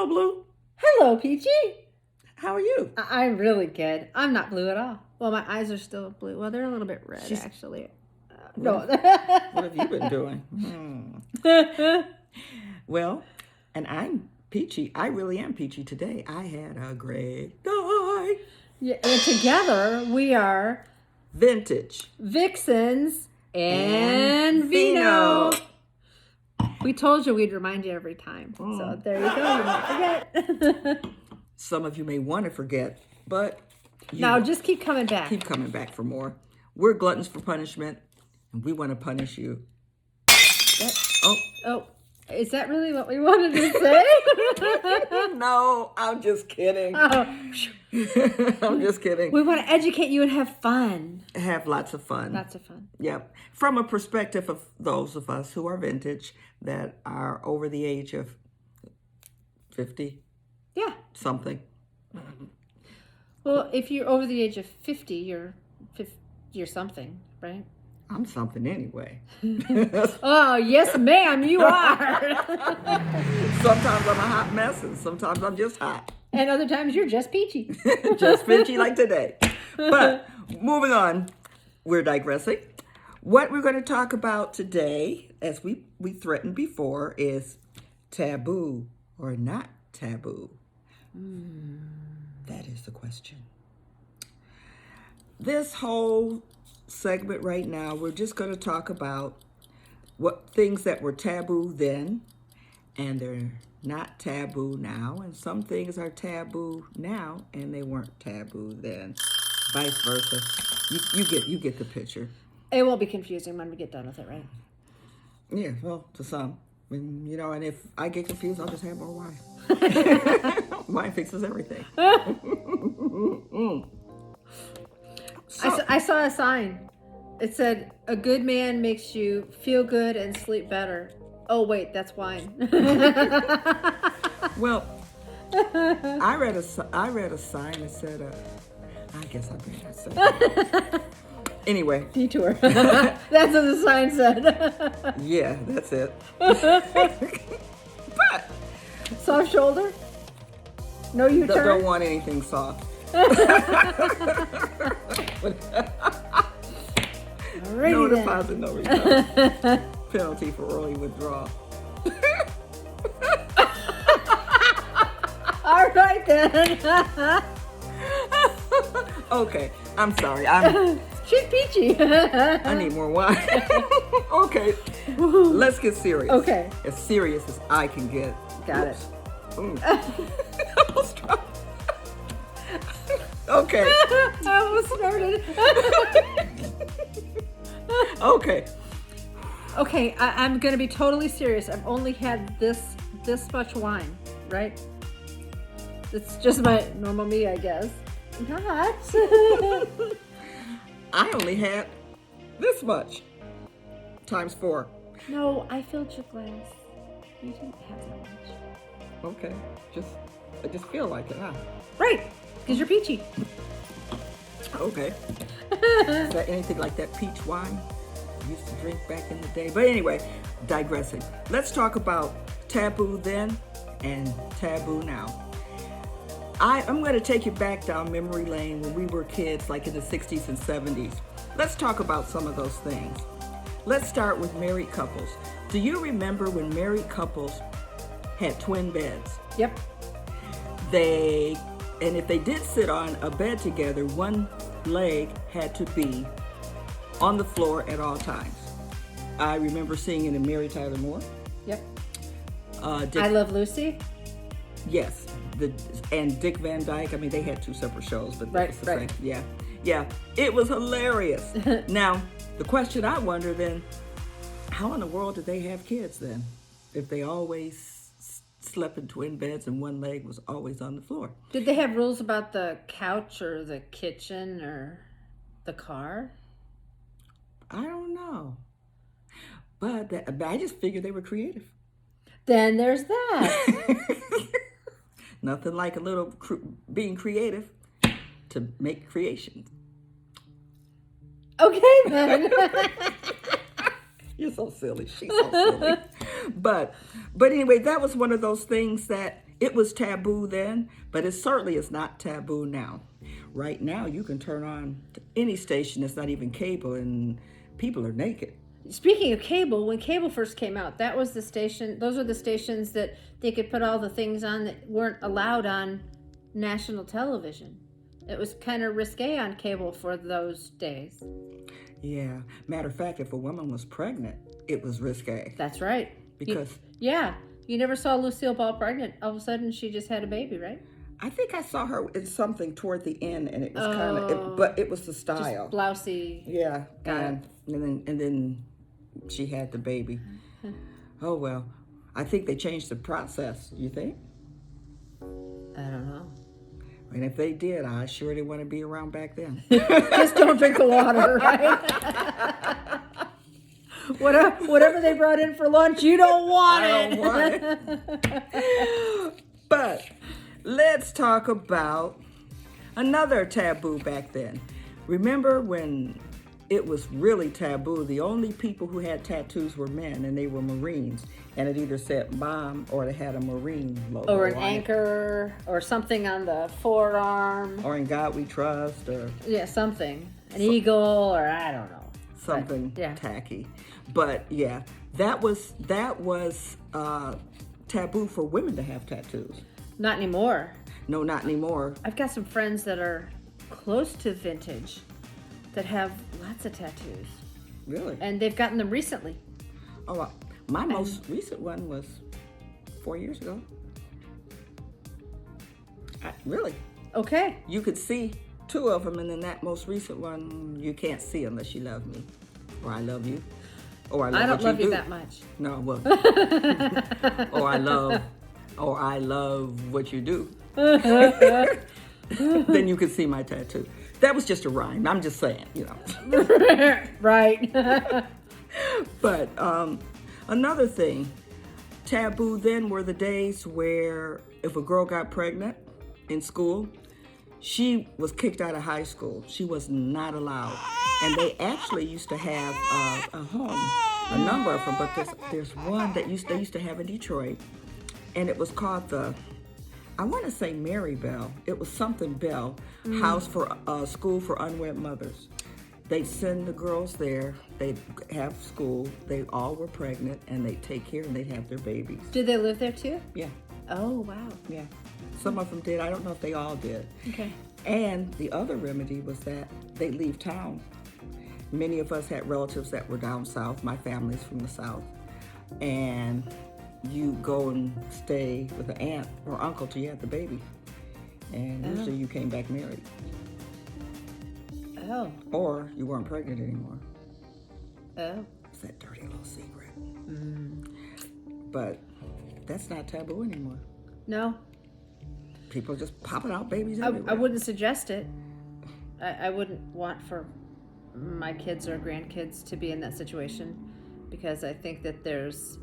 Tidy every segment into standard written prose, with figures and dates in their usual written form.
Hello, Blue. Hello, Peachy. How are you? I'm really good. I'm not blue at all. Well, my eyes are still blue. Well, they're a little bit red, actually. No. What have you been doing? Well, and I'm peachy. I really am peachy today. I had a great day. Yeah, and together we are Vintage Vixens and Vino. We told you we'd remind you every time. So there you go. You won't forget. Some of you may want to forget, but now just keep coming back. Keep coming back for more. We're gluttons for punishment, and we want to punish you. Oh, is that really what we wanted to say? No, I'm just kidding. Oh. I'm just kidding. We want to educate you and have fun. Have lots of fun. Lots of fun. Yep. From a perspective of those of us who are vintage, that are over the age of 50. Yeah. Something. Well, if you're over the age of 50, you're something, right? I'm something anyway. Oh, yes, ma'am, you are. Sometimes I'm a hot mess, and sometimes I'm just hot. And other times you're just peachy. Just peachy like today. But moving on, we're digressing. What we're going to talk about today, as we threatened before, is taboo or not taboo. That is the question. This whole segment right now, we're just going to talk about what things that were taboo then, and they're not taboo now, and some things are taboo now, and they weren't taboo then. Vice versa. You get the picture. It won't be confusing when we get done with it, right? Yeah, well, to some. And, and if I get confused, I'll just have more wine. Wine fixes everything. I saw a sign. It said, "A good man makes you feel good and sleep better." Oh, wait, that's wine. Well, I read a sign that said, I guess I better not say that. Anyway. Detour. That's what the sign said. Yeah, that's it. But. Soft shoulder? No U-turn? Don't want anything soft. No deposit, no return. Penalty for early withdrawal. All right then. Okay, I'm sorry. She's peachy. I need more wine. Okay, let's get serious. Okay. As serious as I can get. Got it. Almost dropped. Okay. I almost started. Okay. Okay, I'm going to be totally serious. I've only had this much wine, right? It's just my normal me, I guess. Not. I only had this much. Times 4. No, I filled your glass. You didn't have that much. Okay. I just feel like it, huh? Right, because you're peachy. Okay. Is that anything like that peach wine I used to drink back in the day? But anyway, digressing. Let's talk about taboo then and taboo now. I'm going to take you back down memory lane when we were kids, like in the 60s and 70s. Let's talk about some of those things. Let's start with married couples. Do you remember when married couples had twin beds? Yep. And if they did sit on a bed together, one leg had to be on the floor at all times. I remember seeing it in Mary Tyler Moore. Yep. I Love Lucy. Yes. And Dick Van Dyke. I mean, they had 2 separate shows, but right. Same. Yeah. It was hilarious. Now, the question I wonder then, how in the world did they have kids then? If they always slept in twin beds and one leg was always on the floor. Did they have rules about the couch or the kitchen or the car? I don't know. But I just figured they were creative. Then there's that. Nothing like a little being creative to make creation. Okay, then. You're so silly. She's so silly. But anyway, that was one of those things that it was taboo then, but it certainly is not taboo now. Right now, you can turn on any station that's not even cable, and people are naked. Speaking of cable, when cable first came out, that was the station. Those were the stations that they could put all the things on that weren't allowed on national television. It was kind of risque on cable for those days. Yeah. Matter of fact, if a woman was pregnant, it was risque. That's right. Because you never saw Lucille Ball pregnant. All of a sudden, she just had a baby, right? I think I saw her in something toward the end, and it was kind of, but it was the style. Just blousy. Yeah, and then she had the baby. Oh well, I think they changed the process. You think? I don't know. And if they did, I sure didn't want to be around back then. Just don't drink the water, right? Whatever they brought in for lunch, you don't want it. I don't want it. But let's talk about another taboo back then. Remember when it was really taboo? The only people who had tattoos were men, and they were Marines. And it either said mom or it had a Marine logo. Or an on anchor, or something on the forearm. Or in God We Trust, or something. An eagle, or I don't know. Something yeah. tacky. But yeah, that was taboo for women to have tattoos. Not anymore. No, not anymore. I've got some friends that are close to vintage that have lots of tattoos. Really? And they've gotten them recently. Oh, my most recent one was 4 years ago. Really? Okay. You could see 2 of them, and then that most recent one you can't see unless you love me, or I love you, or I love I don't what love you you do. that much. No, well, or I love what you do. Then you could see my tattoo. That was just a rhyme. I'm just saying, you know. Right. But another thing, taboo then were the days where if a girl got pregnant in school, she was kicked out of high school. She was not allowed. And they actually used to have a home, a number of them, but there's one that they used to have in Detroit, and it was called I want to say Mary Bell. It was something Bell, House for School for Unwed Mothers. They'd send the girls there. They'd have school. They all were pregnant, and they'd take care and they'd have their babies. Did they live there too? Yeah. Oh, wow. Yeah. Some of them did. I don't know if they all did. Okay. And the other remedy was that they'd leave town. Many of us had relatives that were down south. My family's from the south. And you go and stay with an aunt or uncle till you had the baby. And usually you came back married. Oh. Or you weren't pregnant anymore. Oh. It's that dirty little secret. But that's not taboo anymore. No. People are just popping out babies everywhere. I wouldn't suggest it. I wouldn't want for my kids or grandkids to be in that situation, because I think that there's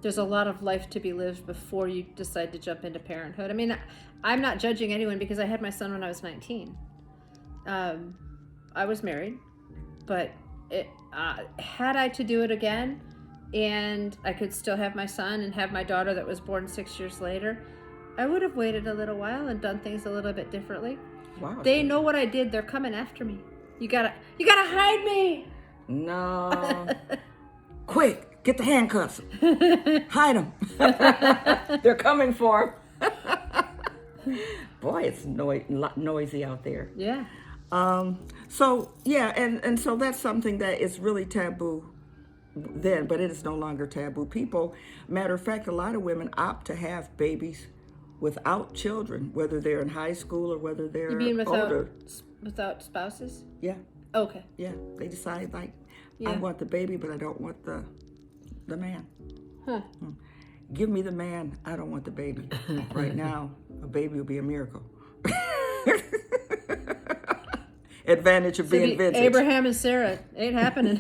a lot of life to be lived before you decide to jump into parenthood. I mean, I'm not judging anyone because I had my son when I was 19. I was married, but had I to do it again, and I could still have my son and have my daughter that was born 6 years later, I would have waited a little while and done things a little bit differently. Wow. They know what I did. They're coming after me. You gotta hide me. No. Quick, get the handcuffs. Hide them. They're coming for him. Boy, it's noisy out there. Yeah. So yeah, and so that's something that is really taboo then, but it is no longer taboo. People, matter of fact, a lot of women opt to have babies without children, whether they're in high school or whether they're older. Without spouses? Yeah. Okay. Yeah. They decide I Yeah. want the baby, but I don't want the man. Huh. Give me the man. I don't want the baby. Right now, a baby would be a miracle. Advantage of being vintage. Abraham and Sarah ain't happening.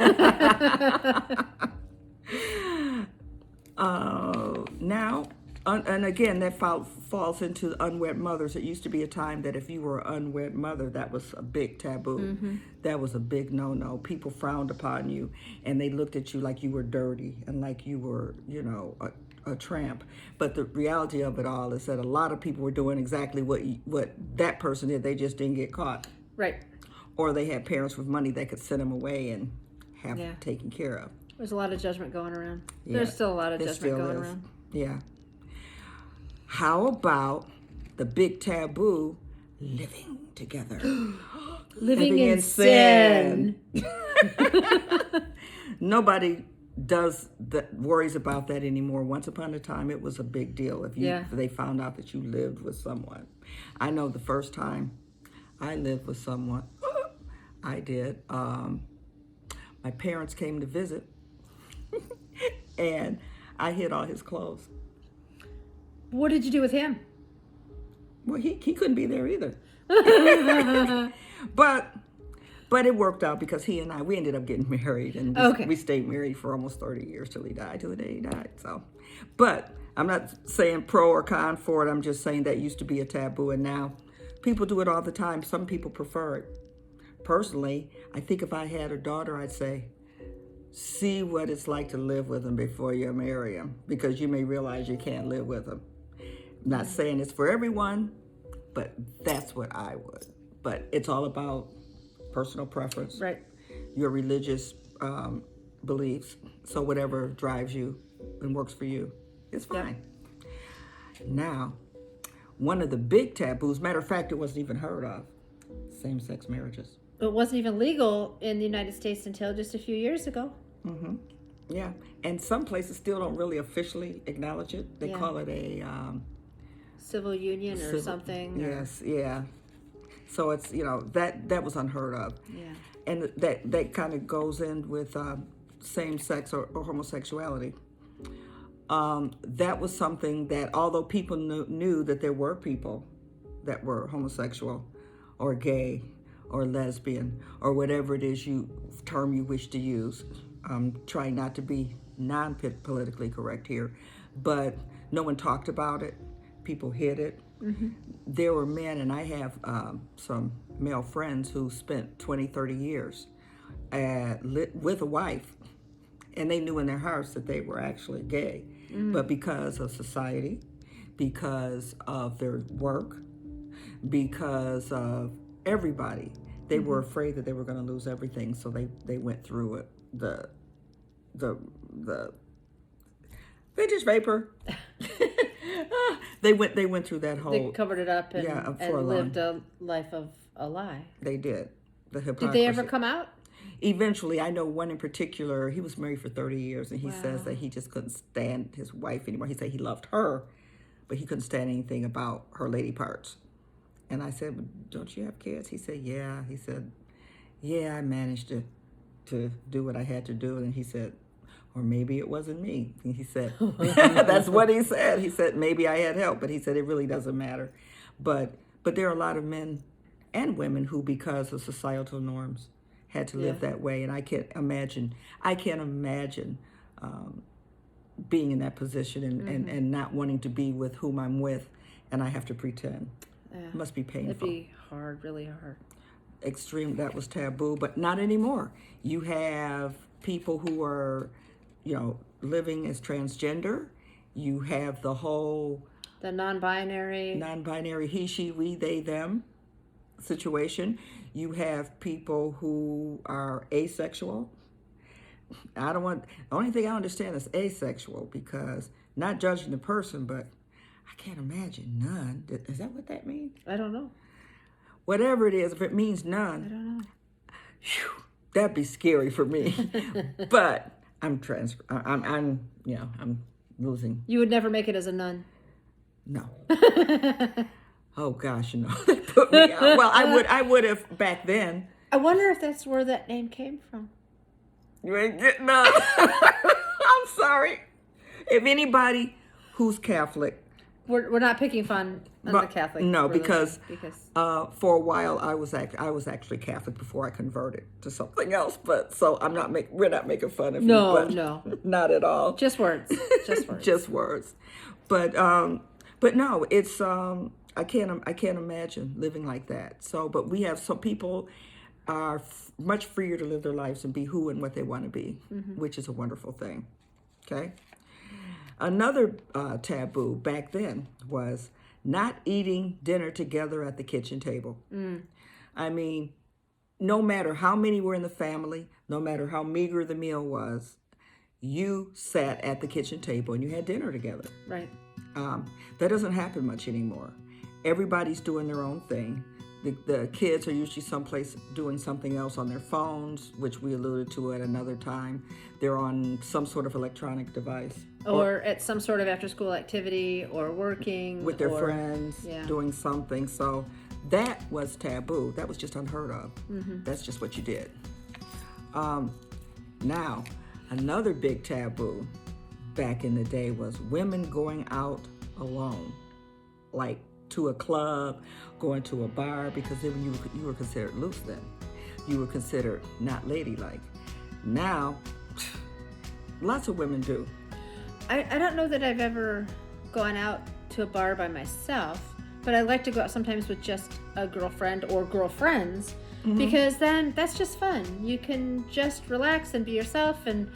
Now, and again, that falls into unwed mothers. It used to be a time that if you were an unwed mother, that was a big taboo. Mm-hmm. That was a big no-no. People frowned upon you, and they looked at you like you were dirty and like you were, a a tramp. But the reality of it all is that a lot of people were doing exactly what that person did. They just didn't get caught. Right. Or they had parents with money that could send them away and have Yeah. taken care of. There's a lot of judgment going around. Yeah. There's still a lot of There judgment still going is. around. Yeah. How about the big taboo, living together? Living in sin. Nobody worries about that anymore. Once upon a time, it was a big deal if they found out that you lived with someone. I know the first time I lived with someone, I did. My parents came to visit, and I hid all his clothes. What did you do with him? Well, he couldn't be there either. But it worked out because he and we ended up getting married, and we stayed married for almost 30 years till the day he died. So, but I'm not saying pro or con for it. I'm just saying that used to be a taboo, and now people do it all the time. Some people prefer it. Personally, I think if I had a daughter, I'd say, see what it's like to live with him before you marry him, because you may realize you can't live with him. I'm not saying it's for everyone, but that's what I would. But it's all about personal preference, right? Your religious beliefs. So whatever drives you and works for you, it's fine. Yep. Now, one of the big taboos, matter of fact, it wasn't even heard of, same-sex marriages. It wasn't even legal in the United States until just a few years ago. Mm-hmm. Yeah, and some places still don't really officially acknowledge it. They call it a civil union or something. Yes, yeah. So it's, that was unheard of. Yeah. And that kind of goes in with same-sex or homosexuality. That was something that, although people knew that there were people that were homosexual or gay or lesbian or whatever it is term you wish to use. I'm trying not to be non-politically correct here, but no one talked about it. People hid it. Mm-hmm. There were men, and I have some male friends who spent 20, 30 years with a wife, and they knew in their hearts that they were actually gay. Mm. But because of society, because of their work, because of everybody, they were afraid that they were going to lose everything, so they went through it. They just vapor. They went through that whole. They covered it up and lived a life of a lie. They did. The hypocrisy. Did they ever come out? Eventually, I know one in particular. He was married for 30 years, and he says that he just couldn't stand his wife anymore. He said he loved her, but he couldn't stand anything about her lady parts. And I said, well, don't you have kids? He said, yeah. He said, yeah, I managed to do what I had to do. And he said, or maybe it wasn't me. And he said, that's what he said. He said, maybe I had help, but he said, it really doesn't matter. But there are a lot of men and women who, because of societal norms, had to live that way. And I can't imagine being in that position and not wanting to be with whom I'm with, and I have to pretend. It must be painful. It'd be hard, really hard. Extreme, that was taboo, but not anymore. You have people who are, living as transgender. You have the whole... The non-binary, he, she, we, they, them situation. You have people who are asexual. The only thing I understand is asexual, because not judging the person, but I can't imagine none. Is that what that means? I don't know. Whatever it is, if it means none, I don't know. Whew, that'd be scary for me. But I'm losing. You would never make it as a nun. No. Oh gosh, they put me out. Well, I would have back then. I wonder if that's where that name came from. You ain't getting up. I'm sorry. If anybody who's Catholic. We're not picking fun on the Catholic. No, religion, because for a while I was actually Catholic before I converted to something else. But so we're not making fun of you. No, not at all. Just words. Just words. But no, it's I can't imagine living like that. So, but we have some people are much freer to live their lives and be who and what they want to be, which is a wonderful thing. Okay. Another taboo back then was not eating dinner together at the kitchen table. I mean, no matter how many were in the family, no matter how meager the meal was, you sat at the kitchen table and you had dinner together. Right. That doesn't happen much anymore. Everybody's doing their own thing. The kids are usually someplace doing something else on their phones, which we alluded to at another time. They're on some sort of electronic device. Or at some sort of after-school activity, or working. With their or, friends, doing something. So that was taboo. That was just unheard of. That's just what you did. Now, another big taboo back in the day was women going out alone, like to a club, going to a bar, because then you were considered loose then. You were considered not ladylike. Now, lots of women do. I don't know that I've ever gone out to a bar by myself, but I like to go out sometimes with just a girlfriend or girlfriends, because then that's just fun. You can just relax and be yourself, and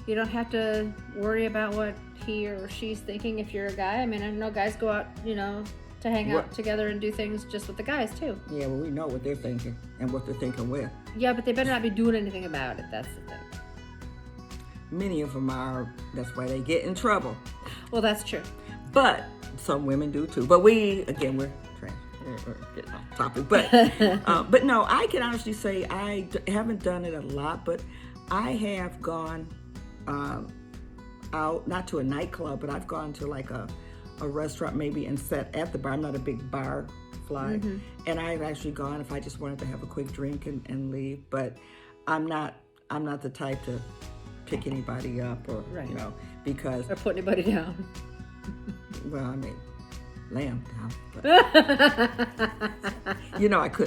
you don't have to worry about what he or she's thinking if you're a guy. I mean, I know guys go out, to hang out together and do things just with the guys too. Yeah, well, we know what they're thinking and what they're thinking with. Yeah, but they better not be doing anything about it. That's the thing. Many of them are. That's why they get in trouble. Well, that's true. But some women do too. But we're getting off topic. But but no, I can honestly say I haven't done it a lot, but I have gone out, not to a nightclub, but I've gone to like a restaurant maybe and sat at the bar. I'm not a big bar fly. And I've actually gone if I just wanted to have a quick drink and leave. But I'm not the type to pick anybody up or because Or put anybody down. well, I mean, lay 'em down. But,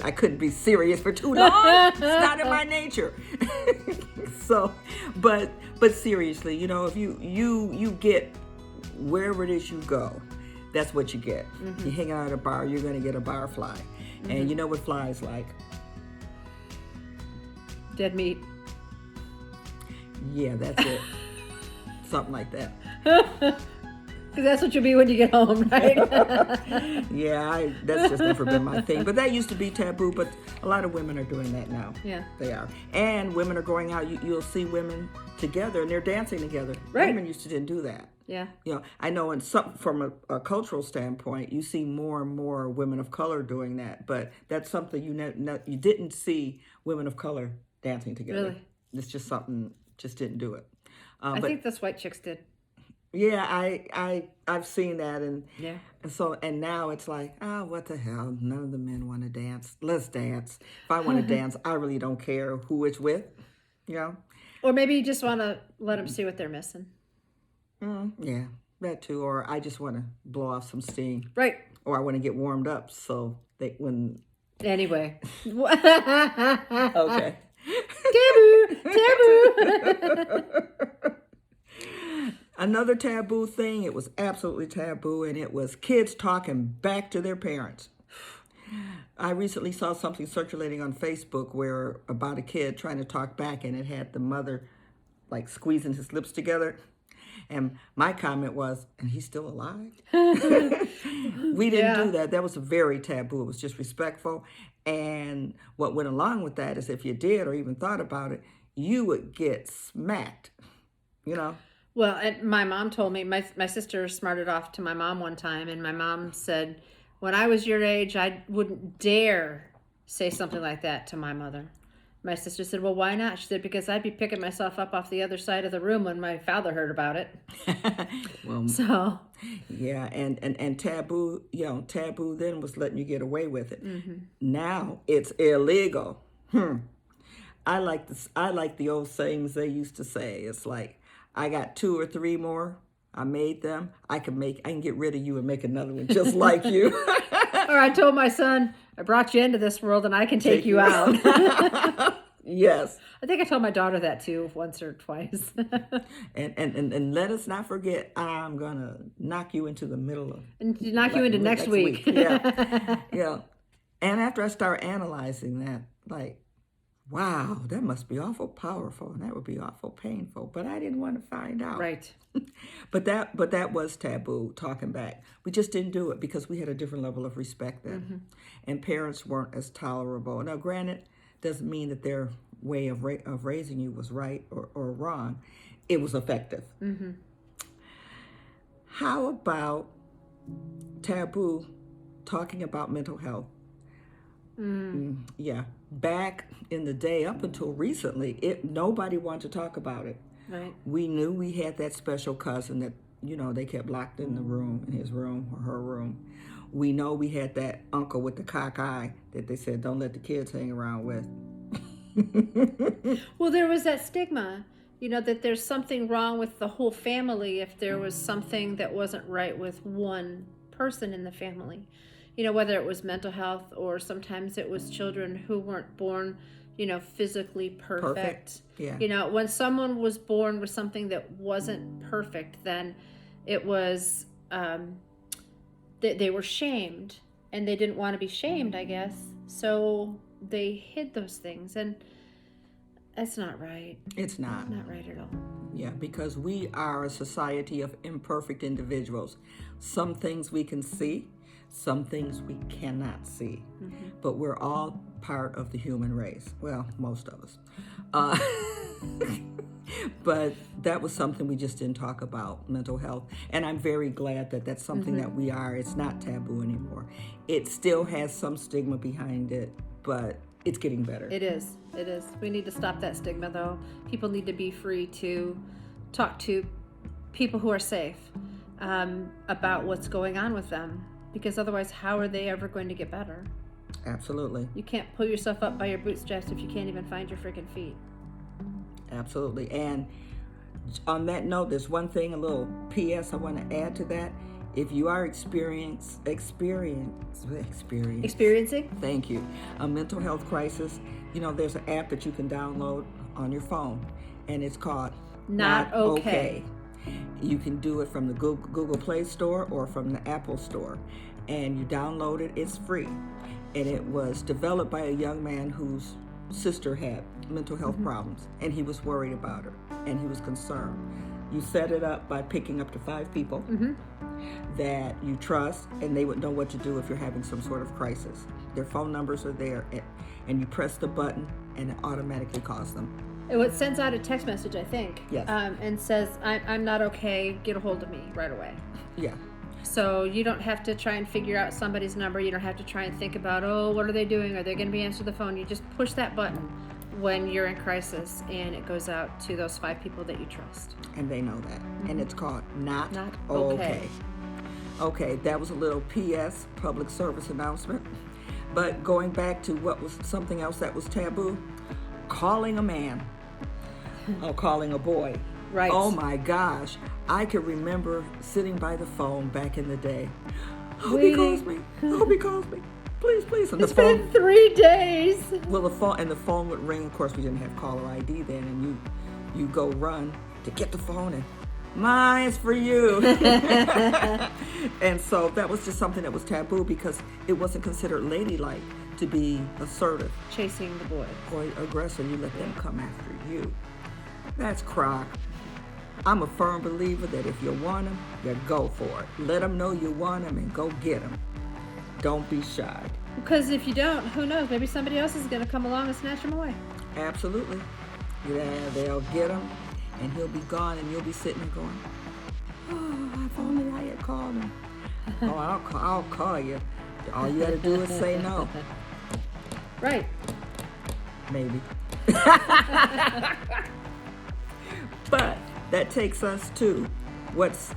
I couldn't be serious for too long. It's not in my nature. So, but seriously, if you get wherever it is you go, that's what you get. You hang out at a bar, you're going to get a bar fly. And you know what fly is like? Dead meat. Yeah, that's it. Something like that. Because that's what you'll be when you get home, right? Yeah, that's just never been my thing. But that used to be taboo, but a lot of women are doing that now. Yeah. They are. And women are going out, you'll see women together and they're dancing together. Right. Women used to didn't do that. Yeah. I know from a cultural standpoint, you see more and more women of color doing that, but that's something you didn't see women of color dancing together. Really? It's just something, just didn't do it. I think that's white chicks did. Yeah, I've seen that, and now it's like, oh, what the hell? None of the men want to dance. Let's dance. If I want to dance, I really don't care who it's with, Or maybe you just want to let them see what they're missing. Yeah, that too. Or I just want to blow off some steam. Right. Or I want to get warmed up so Anyway. Okay. Taboo. Another taboo thing, it was absolutely taboo, and it was kids talking back to their parents. I recently saw something circulating on Facebook about a kid trying to talk back, and it had the mother like squeezing his lips together. And my comment was, and he's still alive? We didn't do that. That was very taboo. It was just respectful. And what went along with that is if you did or even thought about it, you would get smacked, Well, and my mom told me, my sister smarted off to my mom one time, and my mom said, when I was your age, I wouldn't dare say something like that to my mother. My sister said, well, why not? She said, because I'd be picking myself up off the other side of the room when my father heard about it. Well, so. Yeah, and taboo, taboo then was letting you get away with it. Now it's illegal. I like the old sayings they used to say. It's like, I got 2 or 3 more. I made them. I can get rid of you and make another one just like you. Or I told my son, I brought you into this world and I can take you out. Yes. I think I told my daughter that too, once or twice. and let us not forget, I'm gonna knock you into the middle of you into next week. Yeah. Yeah. And after I start analyzing that, like, Wow, that must be awful powerful, and that would be awful painful. But I didn't want to find out. Right. But that was taboo. Talking back, we just didn't do it because we had a different level of respect then, and parents weren't as tolerable. Now, granted, doesn't mean that their way of raising you was right or wrong. It was effective. How about taboo talking about mental health? Yeah, back in the day, up until recently, nobody wanted to talk about it. Right. We knew we had that special cousin that they kept locked in the room, in his room or her room. We know we had that uncle with the cock eye that they said don't let the kids hang around with. Well, there was that stigma, that there's something wrong with the whole family if there was something that wasn't right with one person in the family. Whether it was mental health or sometimes it was children who weren't born, physically perfect. Yeah. When someone was born with something that wasn't perfect, then it was, they were shamed, and they didn't want to be shamed, I guess. So they hid those things, and that's not right. It's not. Not right at all. Yeah, because we are a society of imperfect individuals. Some things we can see, some things we cannot see. But we're all part of the human race. Well, most of us. But that was something we just didn't talk about, mental health. And I'm very glad that that's something that we are. It's not taboo anymore. It still has some stigma behind it, but it's getting better. It is. It is. We need to stop that stigma, though. People need to be free to talk to people who are safe about what's going on with them. Because otherwise, how are they ever going to get better? Absolutely. You can't pull yourself up by your bootstraps if you can't even find your freaking feet. Absolutely. And on that note, there's one thing, a little PS I want to add to that. If you are experiencing, thank you, a mental health crisis, there's an app that you can download on your phone, and it's called Not Okay. You can do it from the Google Play Store or from the Apple Store, and you download it. It's free, and it was developed by a young man whose sister had mental health problems, and he was worried about her, and he was concerned. You set it up by picking up to 5 people that you trust, and they would know what to do if you're having some sort of crisis. Their phone numbers are there, and you press the button, and it automatically calls them. It sends out a text message, I think, Yes. and says, I'm not okay, get a hold of me right away. Yeah. So you don't have to try and figure out somebody's number. You don't have to try and think about, what are they doing? Are they going to be answering the phone? You just push that button when you're in crisis, and it goes out to those 5 people that you trust. And they know that. And it's called Not Okay. Okay, that was a little PS, public service announcement. But going back to what was something else that was taboo, calling a man or calling a boy. Right. Oh my gosh. I can remember sitting by the phone back in the day. Hope he calls me. Hope he calls me. Please. And It's been 3 days. Well, the phone would ring. Of course, we didn't have caller ID then, and you go run to get the phone, and mine's for you. And so that was just something that was taboo because it wasn't considered ladylike to be assertive. Chasing the boy. Or aggressor, you let them come after you. That's crock. I'm a firm believer that if you want them, you go for it. Let them know you want them and go get them. Don't be shy. Because if you don't, who knows? Maybe somebody else is going to come along and snatch them away. Absolutely. Yeah, they'll get him, and he'll be gone, and you'll be sitting there going, oh, if only I had called him. Oh, I'll call you. All you got to do is say no. Right. Maybe. But that takes us to what's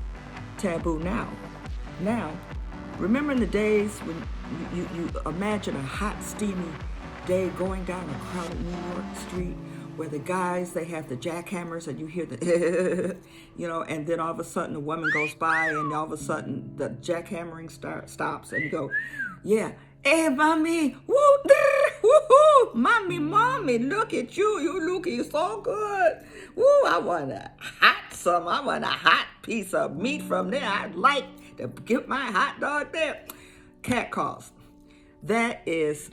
taboo now. Now, remember in the days when you imagine a hot, steamy day going down a crowded New York street where the guys, they have the jackhammers and you hear the, and then all of a sudden a woman goes by and all of a sudden the jackhammering stops and you go, yeah, hey, mommy, woo, woohoo, mommy, look at you, you looking so good. Woo, I want a hot piece of meat from there. I'd like to get my hot dog there. Cat calls. That is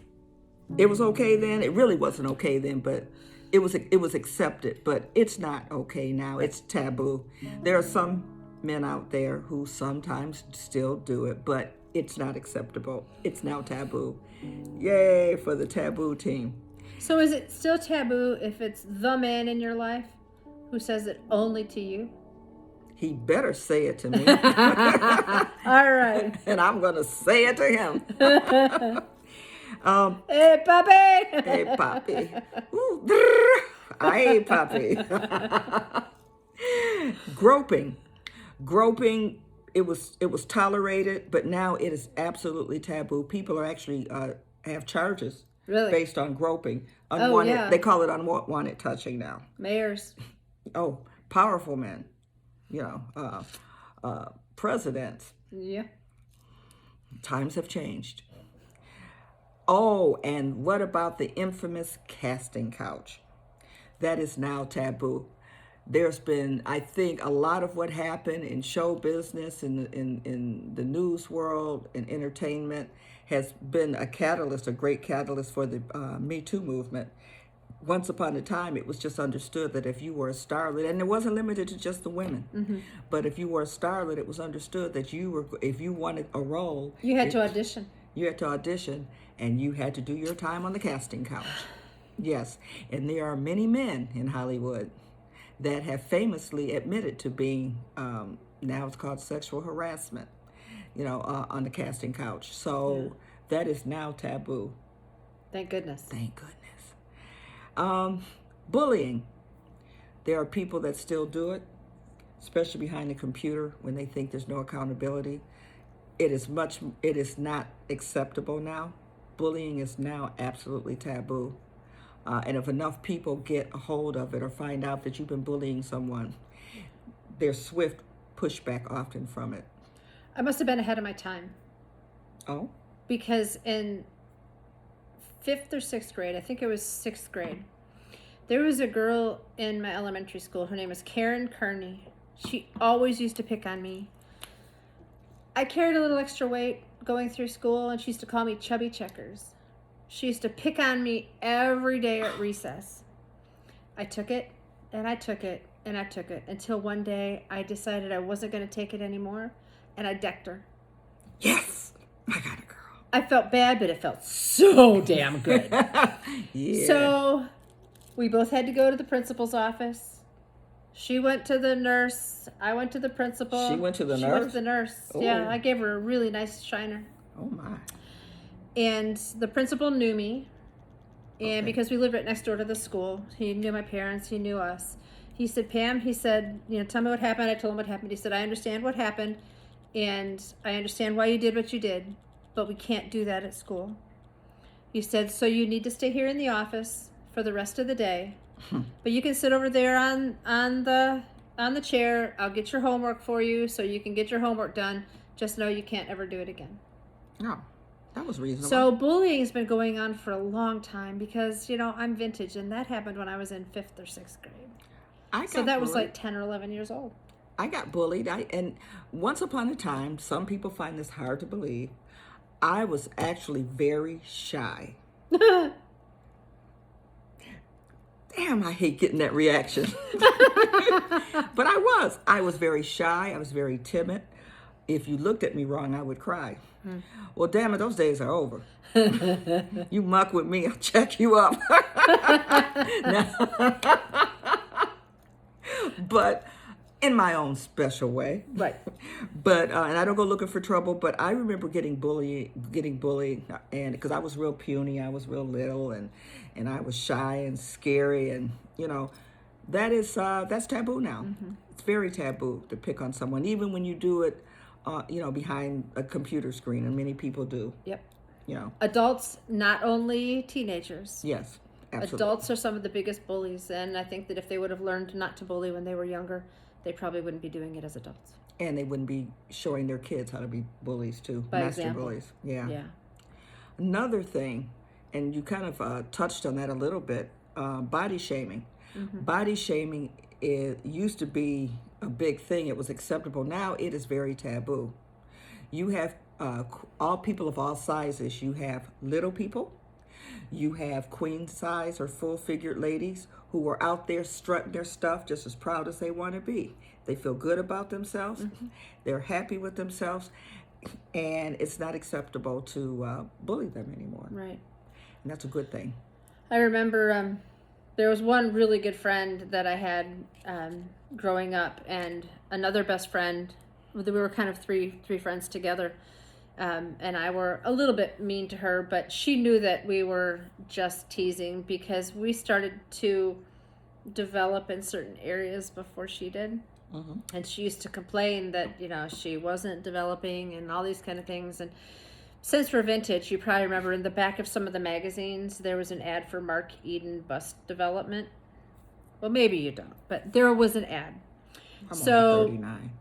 It was okay then. It really wasn't okay then, but it was accepted. But it's not okay now. It's taboo. There are some men out there who sometimes still do it, but it's not acceptable. It's now taboo. Yay for the taboo team. So is it still taboo if it's the man in your life who says it only to you? He better say it to me, All right. and I'm gonna say it to him. Hey, puppy. Hey, Poppy. Ooh, drrr. Hey, Poppy. Groping. Groping, it was tolerated, but now it is absolutely taboo. People are actually have charges Really? based on groping. Oh, yeah. They call it unwanted touching now. Mayors. Oh, powerful men, presidents. Yeah. Times have changed. Oh, and what about the infamous casting couch? That is now taboo. There's been, I think, a lot of what happened in show business, in the news world, and entertainment has been a catalyst, a great catalyst for the Me Too movement. Once upon a time, it was just understood that if you were a starlet, and it wasn't limited to just the women, but if you were a starlet, it was understood that if you wanted a role, You had to audition. you had to audition, and you had to do your time on the casting couch. Yes, and there are many men in Hollywood that have famously admitted to being, now it's called sexual harassment, on the casting couch. So that is now taboo. Thank goodness. Thank goodness. Bullying. There are people that still do it, especially behind the computer when they think there's no accountability. It is not acceptable now. Bullying is now absolutely taboo. And if enough people get a hold of it or find out that you've been bullying someone, there's swift pushback often from it. I must have been ahead of my time. Oh? Because in 5th or 6th grade, I think it was 6th grade, there was a girl in my elementary school. Her name was Karen Kearney. She always used to pick on me. I carried a little extra weight going through school, and she used to call me Chubby Checkers. She used to pick on me every day at recess. I took it, and I took it, and I took it, until one day I decided I wasn't going to take it anymore, and I decked her. Yes! I got a girl. I felt bad, but it felt so damn good. Yeah. So we both had to go to the principal's office. She went to the nurse. I went to the principal. She went to the She nurse? went to the nurse. Ooh. Yeah, I gave her a really nice shiner. Oh, my. And the principal knew me. And Okay. because we lived right next door to the school, he knew my parents, he knew us. He said, Pam, he said, tell me what happened. I told him what happened. He said, I understand what happened, and I understand why you did what you did, but we can't do that at school. He said, so you need to stay here in the office for the rest of the day. But you can sit over there on the chair. I'll get your homework for you so you can get your homework done. Just know you can't ever do it again. No, that was reasonable. So bullying has been going on for a long time because, I'm vintage, and that happened when I was in 5th or 6th grade. So that was like 10 or 11 years old. I got bullied. And once upon a time, some people find this hard to believe, I was actually very shy. Damn, I hate getting that reaction. But I was very shy. I was very timid. If you looked at me wrong, I would cry. Well, damn it, those days are over. You muck with me, I'll check you up. But in my own special way. Right. But and I don't go looking for trouble, but I remember getting bullied, and because I was real puny, I was real little, and I was shy and scary, and that's taboo now. Mm-hmm. It's very taboo to pick on someone, even when you do it, behind a computer screen, and many people do. Yep. You know. Adults, not only teenagers. Yes. Absolutely. Adults are some of the biggest bullies, and I think that if they would have learned not to bully when they were younger, they probably wouldn't be doing it as adults. And they wouldn't be showing their kids how to be bullies too. By Master example. bullies. Yeah. Yeah. Another thing, and you kind of touched on that a little bit, body shaming. Mm-hmm. Body shaming used to be a big thing. It was acceptable. Now it is very taboo. You have all people of all sizes. You have little people, You have queen size or full figured ladies who are out there strutting their stuff just as proud as they want to be. They feel good about themselves. They're happy with themselves. And it's not acceptable to bully them anymore. Right. And that's a good thing. I remember there was one really good friend that I had growing up, and another best friend. We were kind of three friends together, and I were a little bit mean to her, but she knew that we were just teasing because we started to develop in certain areas before she did. And she used to complain that, she wasn't developing and all these kind of things. And since we're vintage, you probably remember in the back of some of the magazines, there was an ad for Mark Eden bust development. Well, maybe you don't, but there was an ad. I'm only 39.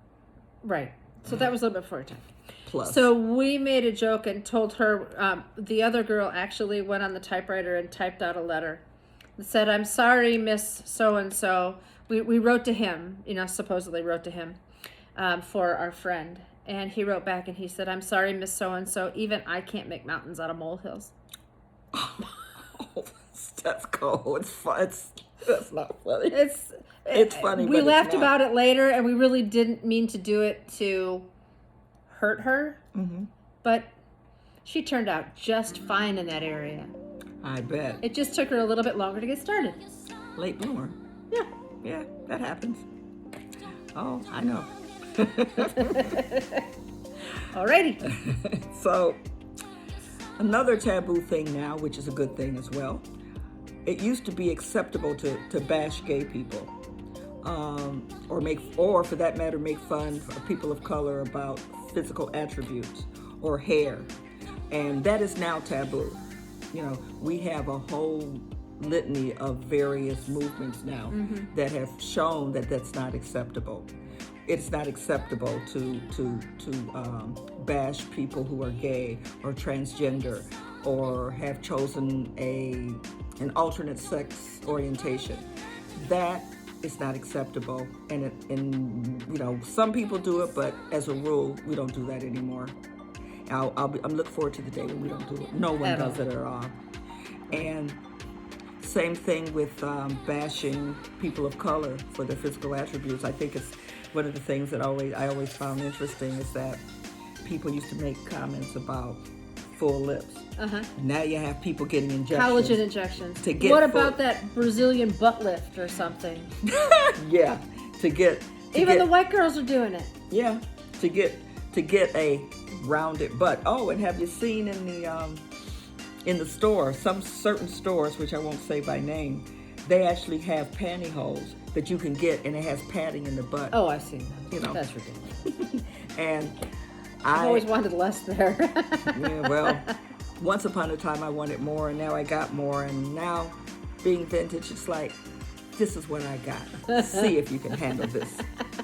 Right. So that was a little bit before your time. Plus. So we made a joke and told her, the other girl actually went on the typewriter and typed out a letter that said, "I'm sorry, Miss So-and-so." We wrote to him, supposedly wrote to him for our friend. And he wrote back and he said, "I'm sorry, Miss So-and-so. Even I can't make mountains out of molehills." Oh, that's cold. It's fun. That's not funny. It's funny. We but laughed it's not. about it later, and we really didn't mean to do it to hurt her. But she turned out just fine in that area. I bet. It just took her a little bit longer to get started. Late bloomer. Yeah. Yeah, that happens. Oh, I know. Alrighty. So, another taboo thing now, which is a good thing as well. It used to be acceptable to bash gay people, or for that matter, make fun of people of color about physical attributes or hair, and that is now taboo. We have a whole litany of various movements now that have shown that that's not acceptable. It's not acceptable to bash people who are gay or transgender or have chosen an alternate sex orientation. That is not acceptable, and some people do it, but as a rule, we don't do that anymore. I'm looking forward to the day when we don't do it. No one does it at all. And same thing with bashing people of color for their physical attributes. I think it's one of the things that I always found interesting is that people used to make comments about full lips. Now you have people getting injections. Collagen injections. What about that Brazilian butt lift or something? Yeah, Even the white girls are doing it. Yeah, to get a rounded butt. Oh, and have you seen in the store, some certain stores, which I won't say by name, they actually have pantyhose that you can get, and it has padding in the butt. Oh, I've seen that. That's ridiculous. And I've always wanted less there. Yeah, well, once upon a time I wanted more, and now I got more, and now being vintage, it's like, this is what I got. See if you can handle this.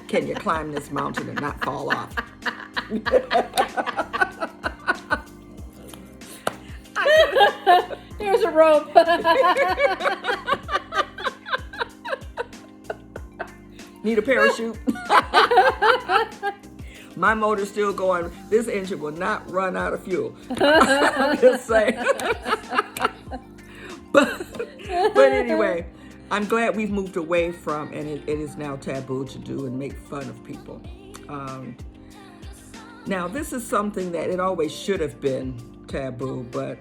Can you climb this mountain and not fall off? Here's a rope. Need a parachute? My motor's still going. This engine will not run out of fuel. I'm just saying. But anyway, I'm glad we've moved away from, and it is now taboo to do and make fun of people. Now, this is something that it always should have been taboo, but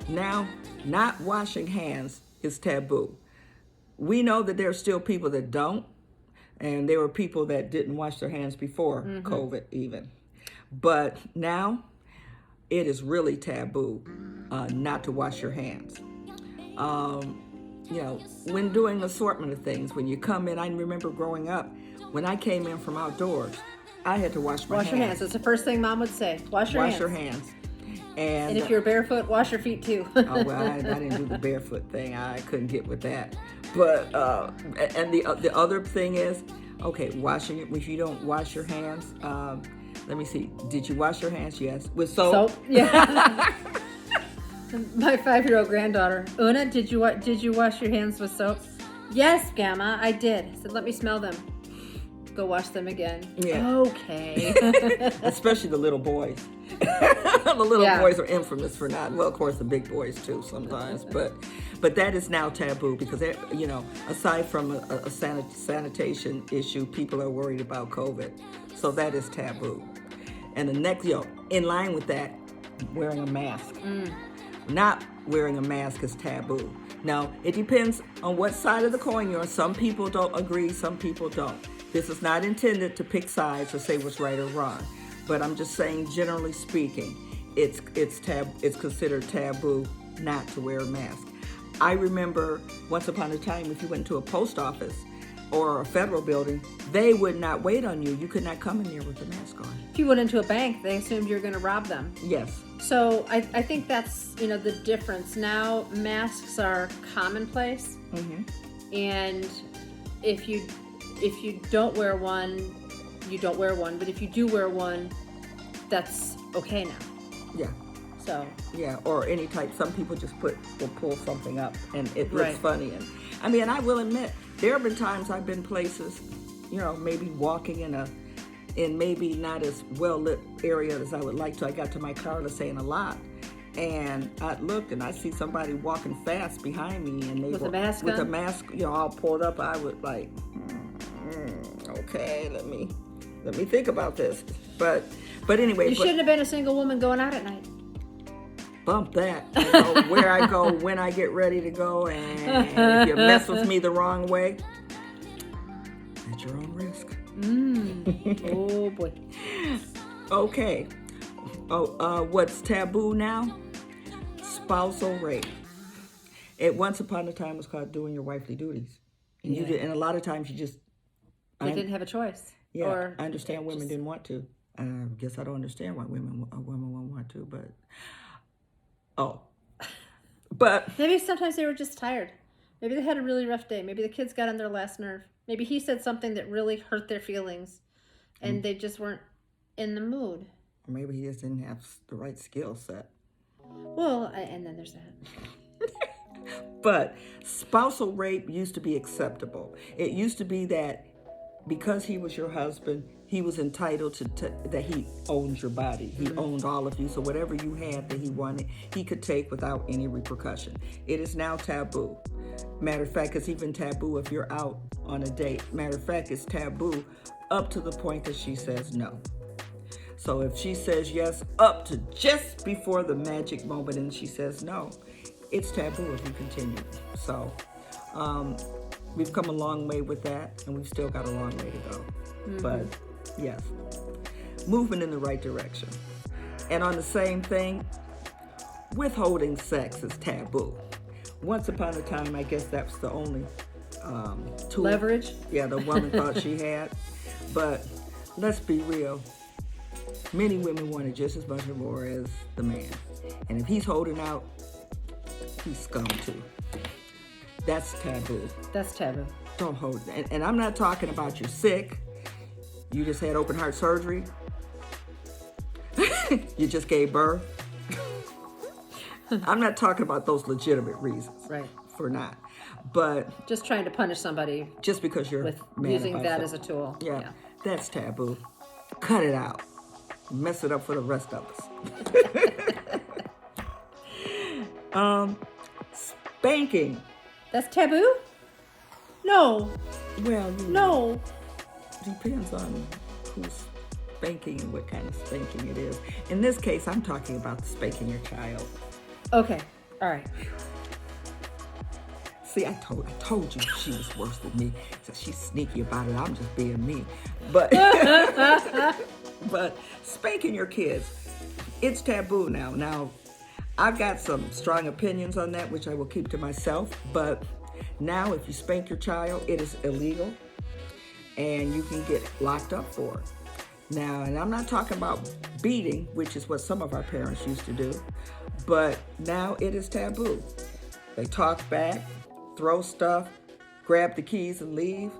now not washing hands is taboo. We know that there are still people that don't, and there were people that didn't wash their hands before COVID even. But now it is really taboo not to wash your hands. When doing assortment of things, when you come in, I remember growing up, when I came in from outdoors, I had to wash my hands. Wash your hands. It's the first thing Mom would say. Wash your hands. And if you're barefoot, wash your feet too. Oh, well, I didn't do the barefoot thing. I couldn't get with that. But, and the other thing is, okay, washing it, if you don't wash your hands, let me see. Did you wash your hands? Yes. With soap? Soap, yeah. My 5-year-old granddaughter, Una, did you wash your hands with soap? Yes, Gamma, I did. I said, let me smell them. Go wash them again. Yeah. Okay. Especially the little boys. The little Yeah. boys are infamous for not. Well, of course, the big boys too sometimes, but that is now taboo because aside from a sanitation issue, people are worried about COVID, so that is taboo. And the next, in line with that, wearing a mask. Not wearing a mask is taboo. Now, it depends on what side of the coin you're on. Some people don't agree, some people don't. This is not intended to pick sides or say what's right or wrong. But I'm just saying, generally speaking, it's considered taboo not to wear a mask. I remember once upon a time, if you went to a post office or a federal building, they would not wait on you. You could not come in there with a mask on. If you went into a bank, they assumed you were going to rob them. Yes. So I think that's, the difference. Now masks are commonplace. And if you don't wear one, you don't wear one. But if you do wear one, that's okay now. Yeah. So. Yeah, or any type. Some people just will pull something up and it looks Right. funny. And I will admit, there have been times I've been places, maybe walking in maybe not as well lit area as I would like to. I got to my car, let's say in a lot, and I looked and I see somebody walking fast behind me, and they With were a mask with on? a mask, all pulled up. I would like, okay, let me think about this. But anyway, You shouldn't have been a single woman going out at night. bump that. I know where I go, when I get ready to go, and if you mess with me the wrong way, at your own risk. Oh boy. Okay. What's taboo now? Spousal rape. It once upon a time was called doing your wifely duties, and you did, and a lot of times you just. They didn't have a choice. Yeah, Or I understand women didn't want to. I guess I don't understand why a woman won't want to, but but maybe sometimes they were just tired. Maybe they had a really rough day. Maybe the kids got on their last nerve. Maybe he said something that really hurt their feelings, and they just weren't in the mood. maybe he just didn't have the right skill set. Well, and then there's that. But spousal rape used to be acceptable. It used to be that because he was your husband, he was entitled to that he owned your body. He owned all of you. So whatever you had that he wanted, he could take without any repercussion. It is now taboo. Matter of fact, it's even taboo if you're out on a date. Matter of fact, it's taboo up to the point that she says no. So if she says yes up to just before the magic moment and she says no, it's taboo if you continue. So we've come a long way with that, and we've still got a long way to go. But yes, moving in the right direction. And on the same thing, withholding sex is taboo. Once upon a time, I guess that's the only tool. Leverage? Yeah, the woman thought she had. But let's be real. Many women want it just as much or more as the man. And if he's holding out, he's scum too. That's taboo. That's taboo. Don't hold. And I'm not talking about you're sick. You just had open heart surgery. You just gave birth. I'm not talking about those legitimate reasons. Right. For not. But Just trying to punish somebody just because you're with mad using about that something. as a tool. Yeah, that's taboo. Cut it out. Mess it up for the rest of us. Spanking. That's taboo? No. Well, No. depends on who's spanking and what kind of spanking it is. In this case, I'm talking about spanking your child. Okay. All right. See, I told you she was worse than me. So she's sneaky about it. I'm just being me. But but spanking your kids, it's taboo now. Now, I've got some strong opinions on that, which I will keep to myself. But now, if you spank your child, it is illegal, and you can get locked up for it. Now, and I'm not talking about beating, which is what some of our parents used to do, but now it is taboo. They talk back, throw stuff, grab the keys and leave,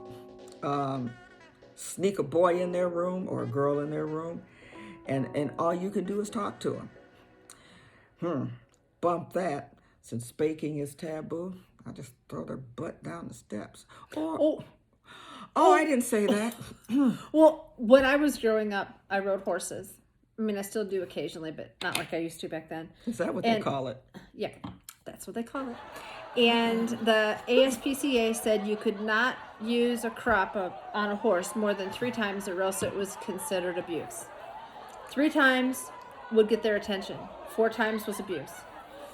sneak a boy in their room or a girl in their room, and all you can do is talk to them. Bump that. Since spanking is taboo, I just throw their butt down the steps. Or, I didn't say that. Well, when I was growing up, I rode horses. I mean, I still do occasionally, but not like I used to back then. Is that what And- they call it? Yeah, that's what they call it. And the ASPCA said you could not use a crop on a horse more than 3 times, or else it was considered abuse. 3 times would get their attention. 4 times was abuse.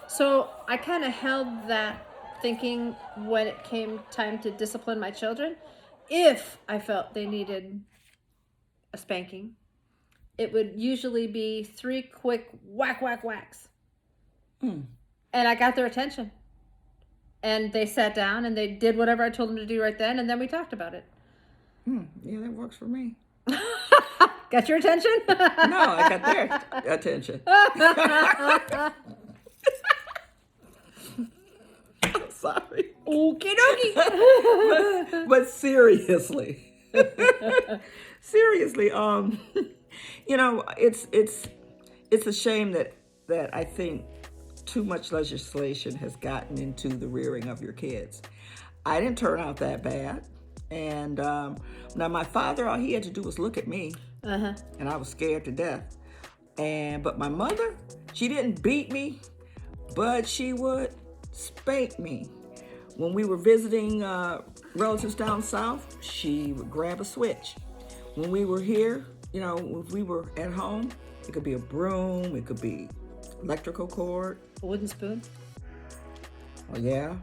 So I kind of held that thinking when it came time to discipline my children. If I felt they needed a spanking, it would usually be 3 quick whack, whack, whacks. And I got their attention. And they sat down and they did whatever I told them to do right then, and then we talked about it. Yeah, that works for me. Got your attention? No, I got their attention. I'm sorry. Okie dokie. But seriously. Seriously, you know, it's a shame that I think too much legislation has gotten into the rearing of your kids. I didn't turn out that bad. And now my father, all he had to do was look at me, and I was scared to death. But my mother, she didn't beat me, but she would spank me. When we were visiting relatives down south, she would grab a switch. When we were here, you know, if we were at home, it could be a broom, it could be electrical cord. A wooden spoon? Oh yeah,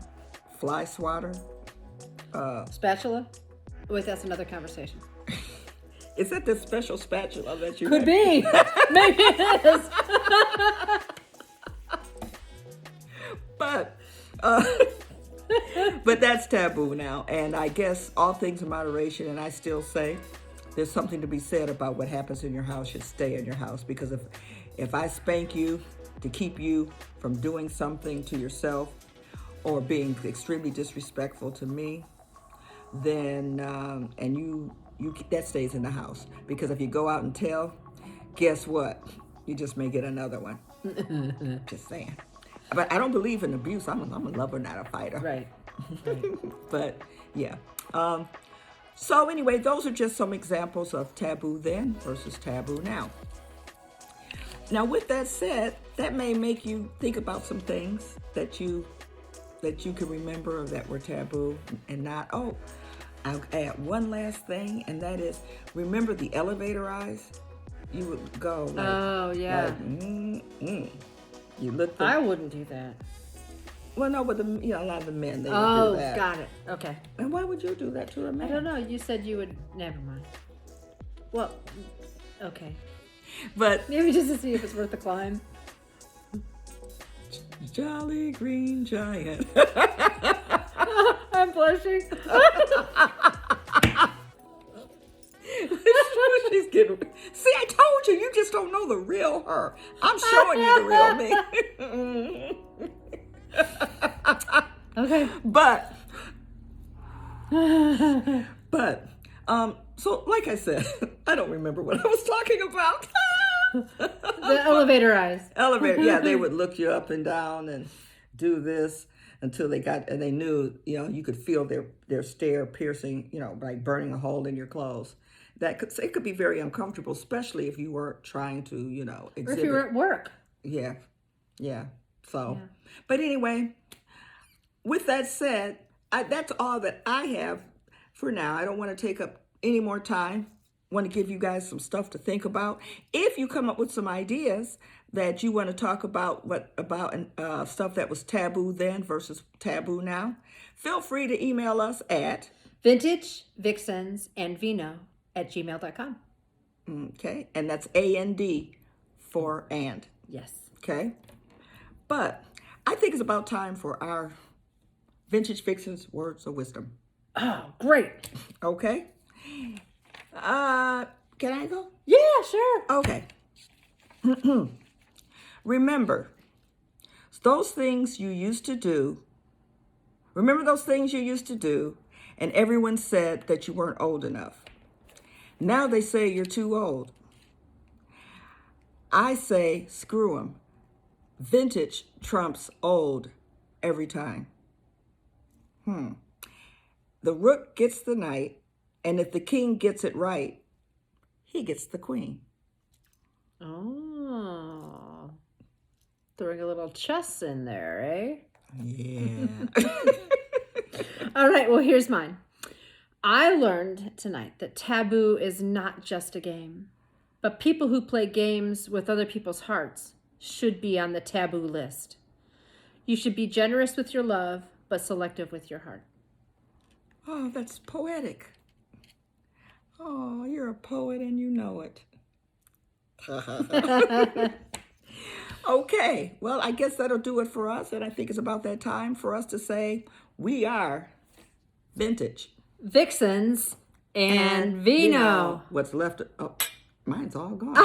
fly swatter. Spatula? Wait, that's another conversation. Is that the special spatula that you Could be. Maybe it is. But that's taboo now, and I guess all things in moderation. And I still say there's something to be said about what happens in your house should stay in your house, because if I spank you to keep you from doing something to yourself or being extremely disrespectful to me, then and you that stays in the house. Because if you go out and tell, guess what? You just may get another one. Just saying. But I don't believe in abuse. I'm a lover, not a fighter. Right. But yeah. So anyway, those are just some examples of taboo then versus taboo now. Now, with that said, that may make you think about some things that you can remember that were taboo and not. Oh, I'll add one last thing, and that is, remember the elevator eyes? You would go like, Oh, yeah. Like, You look. I wouldn't do that. Well, no, but a lot of the men, they would Oh, do that. got it. Okay. And why would you do that to a man? I don't know. You said you would. Never mind. Well, okay. But Maybe just to see if it's worth the climb. Jolly Green Giant. I'm blushing. She's getting. See, I told you, you just don't know the real her. I'm showing you the real me. Okay. But, so like I said, I don't remember what I was talking about. The elevator eyes. Elevator, yeah, they would look you up and down and do this until they knew, you could feel their stare piercing, like burning a hole in your clothes. It could be very uncomfortable, especially if you were trying to, exhibit. Or if you were at work. Yeah. So, But anyway, with that said, that's all that I have for now. I don't want to take up any more time. I want to give you guys some stuff to think about. If you come up with some ideas that you want to talk about, stuff that was taboo then versus taboo now, feel free to email us at vintagevixensandvino@gmail.com. Okay, and that's AND for and. Yes. Okay, but I think it's about time for our Vintage Vixens Words of Wisdom. Oh, great. Okay. Can I go? Yeah, sure. Okay. Remember those things you used to do. Remember those things you used to do, and everyone said that you weren't old enough. Now they say you're too old. I say, screw them. Vintage trumps old every time. The rook gets the knight, and if the king gets it right, he gets the queen. Oh. Throwing a little chess in there, eh? Yeah. All right, well, here's mine. I learned tonight that taboo is not just a game, but people who play games with other people's hearts should be on the taboo list. You should be generous with your love, but selective with your heart. Oh, that's poetic. Oh, you're a poet and you know it. Okay, well, I guess that'll do it for us. And I think it's about that time for us to say we are vintage. Vixens and Vino. What's left? Oh, mine's all gone.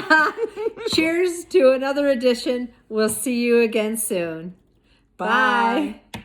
Cheers to another edition. We'll see you again soon. Bye. Bye.